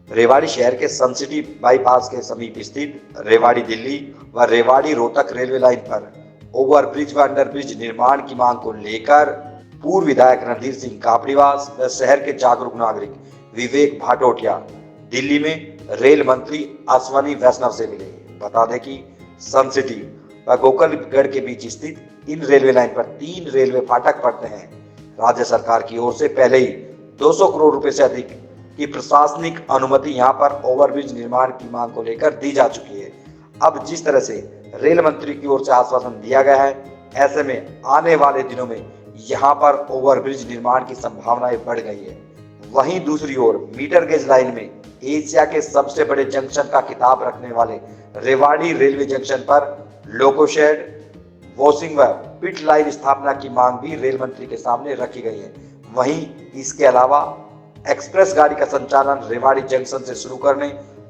रेवाड़ी शहर के सन city bypass के समीप स्थित रेवाड़ी दिल्ली व रेवाड़ी रोहतक रेलवे लाइन पर ओवरब्रिज व अंडरब्रिज निर्माण की मांग को लेकर पूर्व विधायक रणधीर सिंह कापड़ीवास व शहर के जागरूक नागरिक विवेक भाटोटिया दिल्ली में रेल मंत्री अश्वनी वैष्णव से मिले। बता दें कि सन सिटी व गोकुलगढ़ के बीच स्थित इन रेलवे लाइन पर 3 रेलवे फाटक पड़ते हैं। राज्य सरकार की ओर से पहले ही 200 करोड़ रुपए से अधिक की प्रशासनिक अनुमति यहां पर ओवरब्रिज निर्माण की मांग को लेकर दी जा चुकी है। अब जिस तरह से रेल मंत्री की ओर से आश्वासन दिया गया है, ऐसे में आने वाले दिनों में यहां पर ओवरब्रिज निर्माण की संभावनाएं बढ़ गई है। वहीं दूसरी ओर मीटर गेज लाइन में एशिया के सबसे बड़े जंक्शन का खिताब रखने वाले रेवाड़ी रेलवे जंक्शन पर लोको शेड, वॉशिंग व पिट लाइन स्थापना की मांग भी रेल मंत्री के सामने रखी गई है। वहीं इसके अलावा एक्सप्रेस गाड़ी का संचालन रेवाड़ी जंक्शन से शुरू करने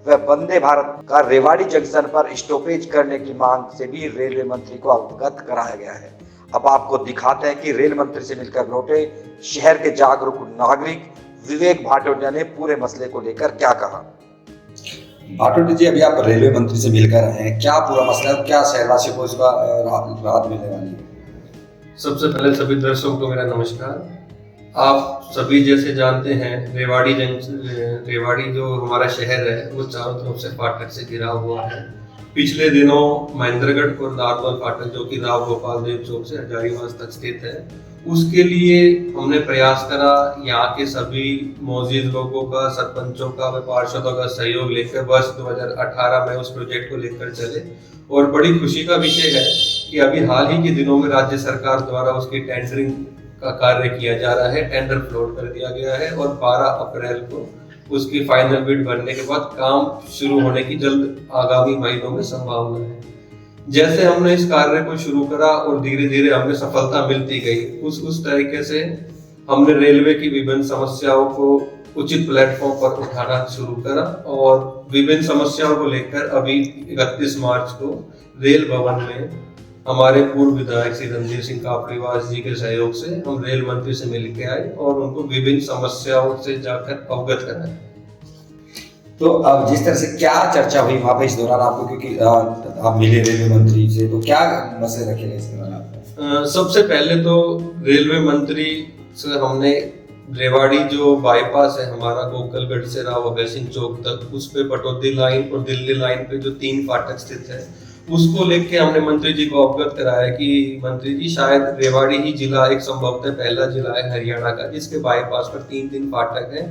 व वंदे भारत का रेवाड़ी जंक्शन पर स्टॉपेज करने की मांग से भी रेलवे मंत्री को अवगत कराया गया है। अब आपको दिखाते हैं कि रेल मंत्री से मिलकर लौटे शहर के जागरूक नागरिक विवेक भाटोटिया ने पूरे मसले को लेकर क्या कहा। भाटोटिया जी, अभी आप रेलवे मंत्री से मिलकर आए हैं, क्या पूरा मसला है, क्या शहरवासियों को इसका राहत मिलने वाली है? सबसे पहले सभी दर्शकों को मेरा नमस्कार। आप सभी जैसे जानते हैं, रेवाड़ी जो हमारा शहर है वो चारों तरफ से फाटक से घिरा हुआ है। पिछले दिनों महेंद्रगढ़ और नारनौल फाटक जो कि राव गोपाल देव चौक से हजारीबाग तक स्थित है, उसके लिए हमने प्रयास करा। यहाँ के सभी मौजूद लोगों का, सरपंचों का व पार्षदों का सहयोग लेकर वर्ष 2018 में उस प्रोजेक्ट को लेकर चले। और बड़ी खुशी का विषय है कि अभी हाल ही के दिनों में राज्य सरकार द्वारा उसकी टेंडरिंग का कार्य किया जा रहा है। टेंडर फ्लोट कर दिया गया है और 12 अप्रैल को उसकी फाइनल बिड बनने के बाद काम शुरू होने की जल्द आगामी महीनों में संभावना है। जैसे हमने इस कार्य को शुरू करा और धीरे धीरे हमें सफलता मिलती गई, उस तरीके से हमने रेलवे की विभिन्न समस्याओं को उचित प्लेटफॉर्म पर उठाना शुरू करा और विभिन्न समस्याओं को लेकर अभी 31 मार्च को रेल भवन में हमारे पूर्व विधायक श्री रणधीर सिंह कापड़ीवास जी के सहयोग से हम रेल मंत्री से मिल के आए और उनको विभिन्न समस्याओं से जाकर अवगत कराए। तो अब जिस तरह से क्या चर्चा हुई वहाँ पे इस दौरान आपको, क्योंकि आप मिले रेलवे मंत्री से, तो क्या मसले रखे गए इस दौरान आपको? सबसे पहले तो रेलवे मंत्री से हमने रेवाड़ी जो बाईपास है हमारा गोकुलगढ़ से राव अभय सिंह चौक तक, उस पे पटौदी लाइन और दिल्ली लाइन पे जो 3 फाटक स्थित है, उसको लेके हमने मंत्री जी को अवगत कराया कि मंत्री जी, शायद रेवाड़ी ही जिला एक संभवतः पहला जिला है हरियाणा का जिसके बाईपास पर 3 फाटक हैं।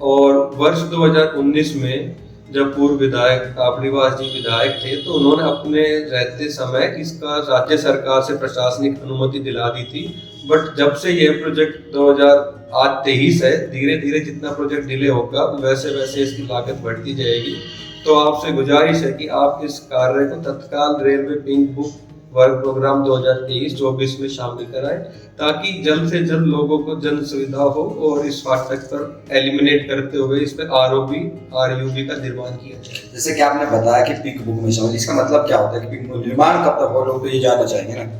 और वर्ष 2019 में जब पूर्व विधायक कापड़ीवास जी विधायक थे तो उन्होंने अपने रहते समय इसका राज्य सरकार से प्रशासनिक अनुमति दिला दी थी। बट जब से यह प्रोजेक्ट 2023 है, धीरे धीरे जितना प्रोजेक्ट डिले होगा वैसे वैसे इसकी लागत बढ़ती जाएगी। तो आपसे गुजारिश है कि आप इस कार्य को तत्काल railway pink book work programme 2023-24 में शामिल कराएं ताकि जल्द से जल्द लोगों को जन सुविधा हो और इस फाटक पर एलिमिनेट करते हुए इस पर RUB का निर्माण किया जाए। जैसे कि आपने बताया कि पिंक बुक में शामिल, इसका मतलब क्या होता है कि पिंक बुक निर्माण कब तक हो, लोग तो ये जानना चाहेंगे ना।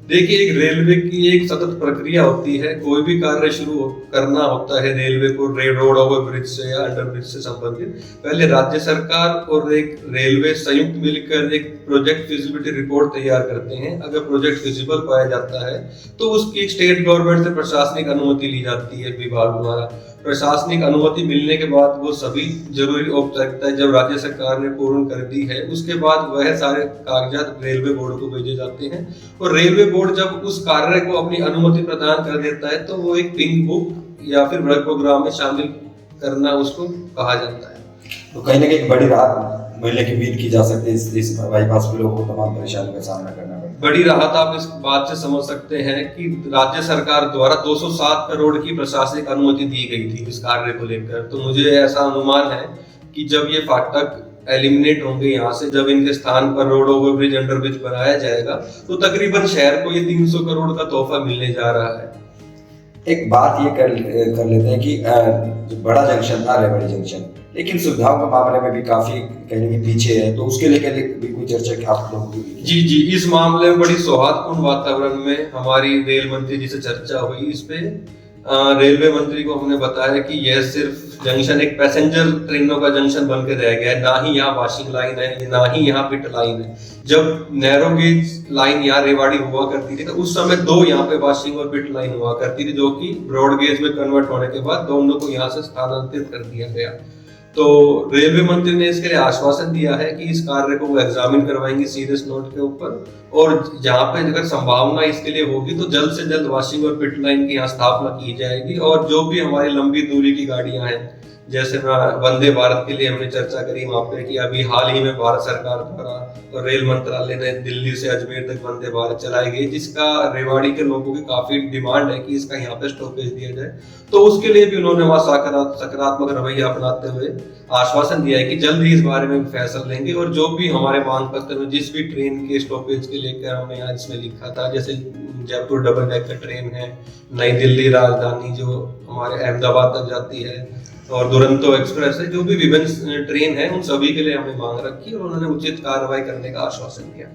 देखिए, एक रेलवे की एक सतत प्रक्रिया होती है। कोई भी कार्य शुरू करना होता है रेलवे को, रोड ओवर ब्रिज से या अंडर ब्रिज से संबंधित, पहले राज्य सरकार और एक रेलवे संयुक्त मिलकर एक प्रोजेक्ट फिजिबिलिटी रिपोर्ट तैयार करते हैं। अगर प्रोजेक्ट फिजिबल पाया जाता है तो उसकी स्टेट गवर्नमेंट से प्रशासनिक अनुमति ली जाती है विभाग द्वारा। प्रशासनिक अनुमति मिलने के बाद वो सभी जरूरी औपचारिकताएं जब राज्य सरकार ने पूर्ण कर दी है, उसके बाद वह सारे कागजात रेलवे बोर्ड को भेजे जाते हैं और रेलवे बोर्ड जब उस कार्य को अपनी अनुमति प्रदान कर देता है तो वो एक पिंक बुक या फिर वर्क प्रोग्राम में शामिल करना उसको कहा जाता है। तो कहीं ना कहीं बड़ी राहत मिलने की उम्मीद की जा सकती है इस बाईपास पे लोगों को तमाम परेशानियों का सामना करना पड़ेगा। बड़ी राहत आप इस बात से समझ सकते हैं कि राज्य सरकार द्वारा 207 करोड़ की प्रशासनिक अनुमति दी गई थी इस कार्य को लेकर। तो मुझे ऐसा अनुमान है कि जब ये फाटक एलिमिनेट होंगे यहाँ से, जब इनके स्थान पर road over bridge under bridge बनाया जाएगा तो तकरीबन शहर को ये 300 करोड़ का तोहफा मिलने जा रहा है। एक बात ये कर लेते हैं कि जो बड़ा जंक्शन था रेवाड़ी जंक्शन, लेकिन सुविधाओं के मामले में भी काफी कहने के पीछे है, तो उसके लेकर भी कोई चर्चा क्या आप लोगों की? जी, इस मामले में बड़ी सौहार्दपूर्ण वातावरण में हमारी रेल मंत्री जी से चर्चा हुई। इस पे रेलवे मंत्री को हमने बताया कि यह सिर्फ जंक्शन एक पैसेंजर ट्रेनों का जंक्शन बन के रह गया है, ना ही यहाँ वॉशिंग लाइन है, ना ही यहाँ पिट लाइन है। जब नैरो गेज लाइन यहाँ रेवाड़ी हुआ करती थी तो उस समय 2 यहाँ पे वॉशिंग और पिट लाइन हुआ करती थी, जो कि ब्रॉड गेज में कन्वर्ट होने के बाद दोनों को यहाँ से स्थानांतरित कर दिया गया। तो रेलवे मंत्री ने इसके लिए आश्वासन दिया है कि इस कार्य को वो एग्जामिन करवाएंगे सीरियस नोट के ऊपर, और जहाँ पे अगर संभावना इसके लिए होगी तो जल्द से जल्द वॉशिंग और पिट लाइन की यहाँ स्थापना की जाएगी। और जो भी हमारी लंबी दूरी की गाड़ियां हैं, जैसे वंदे भारत के लिए हमने चर्चा करी वहां पे कि अभी हाल ही में भारत सरकार द्वारा और रेल मंत्रालय ने दिल्ली से अजमेर तक वंदे भारत चलाई गई, जिसका रेवाड़ी के लोगों की काफी डिमांड है कि इसका यहाँ पे स्टॉपेज दिया जाए। तो उसके लिए भी उन्होंने वहां सकारात्मक रवैया अपनाते हुए आश्वासन दिया है कि जल्द ही इस बारे में फैसला लेंगे। और जो भी हमारे मांग पत्र में जिस भी ट्रेन के स्टॉपेज के लेकर हमने यहाँ इसमें लिखा था, जैसे जयपुर डबल डेकर ट्रेन है, नई दिल्ली राजधानी जो हमारे अहमदाबाद तक जाती है, और दुरंतो एक्सप्रेस है, जो भी विभिन्न ट्रेन है उन सभी के लिए हमने मांग रखी और उन्होंने उचित कार्रवाई करने का आश्वासन दिया।